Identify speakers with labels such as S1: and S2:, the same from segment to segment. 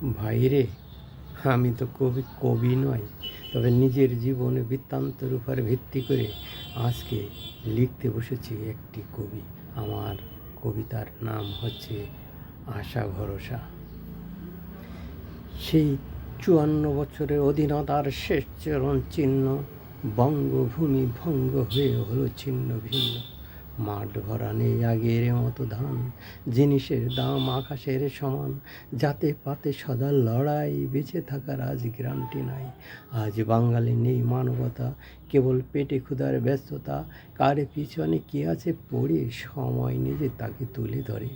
S1: ভাইরে, আমি তো কবি নয়, তবে নিজের জীবনে বৃত্তান্তের উপর ভিত্তি করে আজকে লিখতে বসেছি একটি কবি। আমার কবিতার নাম হচ্ছে আশা ভরসা। সেই ৫৪ বছরের অধীনতার শেষ চরণ চিহ্ন, বঙ্গভূমি ভঙ্গ হয়ে হলো ছিন্ন ভিন্ন। মাঠ ভরা নেই আগের মতো ধান, জিনিসের দাম আকাশের সমান। জাতে পাতে সদা লড়াই, বেঁচে থাকার আজ গ্যারান্টি নাই। আজ বাঙালি নেই মানবতা, কেবল পেটে ক্ষুধার ব্যস্ততা। কার পিছনে কে আছে পড়ে, সময় নিজে তাকে তুলে ধরে।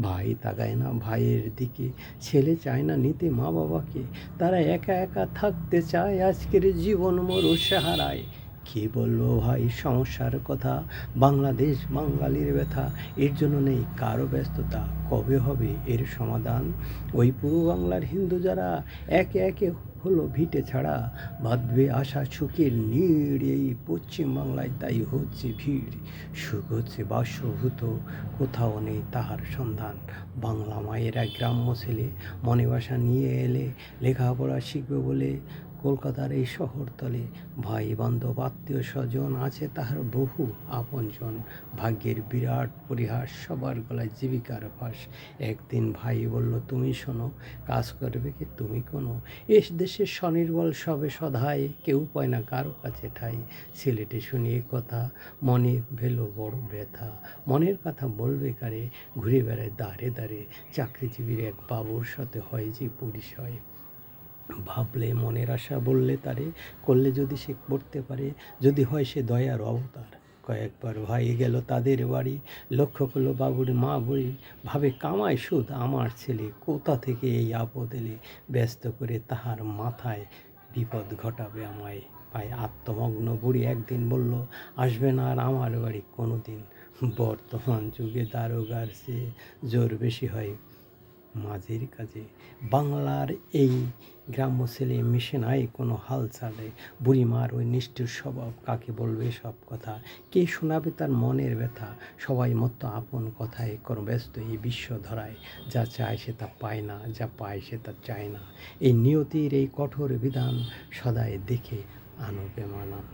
S1: ভাই তাকায় না ভাইয়ের দিকে, ছেলে চায় না নিতে মা বাবাকে। তারা একা একা থাকতে চায় আজকের জীবন মরু সাহারায়। কে বলবো ভাই সমস্যার কথা, বাংলাদেশ বাঙালির ব্যথা। এর জন্য নেই কারো ব্যস্ততা, কবে হবে এর সমাধান? ওই পূর্ব বাংলার হিন্দু যারা একে একে হলো ভিটে ছাড়া, বাঁধবে আশা সুখের নীড়। এই পশ্চিম বাংলায় তাই হচ্ছে ভিড়, সুখ হচ্ছে বাসভূত, কোথাও নেই তাহার সন্ধান। বাংলা মায়েরা গ্রাম্য ছেলে মনে বাসা নিয়ে এলে, লেখাপড়া শিখবে বলে কলকাতার এই শহরতলে। ভাই বান্ধব আত্মীয় স্বজন আছে তাহার বহু আপনজন। ভাগ্যের বিরাট পরিহাস, সবার গলায় জীবিকার ফাঁস। একদিন ভাই বলল তুমি শোনো, কাজ করবে কি তুমি কোনো? এস দেশের স্বনির্বল সবে সধায়, কেউ পায় না কারো কাছে ঠাই। ছেলেটি শুনিয়ে কথা, মনে ভেলো বড় ব্যথা। মনের কথা বলবে কারে, ঘুরে বেড়ায় দাঁড়ে দাঁড়ে। চাকরিজীবীর এক বাবুর সাথে হয় যে পরিচয়। ভাবলে মনের আশা বললে তারে, করলে যদি সে করতে পারে, যদি হয় সে দয়ার অবতার। কয়েকবার ভাই গেল তাদের বাড়ি, লক্ষ্য করলো বাবুর মা বুড়ি। ভাবে কামায় সুদ আমার ছেলে, কোথা থেকে এই আপদ এলে? ব্যস্ত করে তাহার মাথায় বিপদ ঘটাবে আমায়। ভাই আত্মমগ্ন বুড়ি একদিন বলল, আসবে না আর আমার বাড়ি কোনো দিন। বর্তমান যুগে দারোগার চেয়ে জোর বেশি হয় মাঝের কাজে। বাংলার এই গ্রাম্য ছেলে মিশে নাই কোনো হাল ছাড়ে। বুড়িমার ওই নিষ্ঠুর স্বভাব, কাকে বলবে সব কথা? কে শোনাবে তার মনের ব্যথা? সবাই মতো আপন কথায় কর্মব্যস্ত এই বিশ্ব ধরায়। যা চায় সে তা পায় না, যা পায় সে তা চায় না। এই নিয়তির এই কঠোর বিধান সদাই দেখে আনো বেমানান।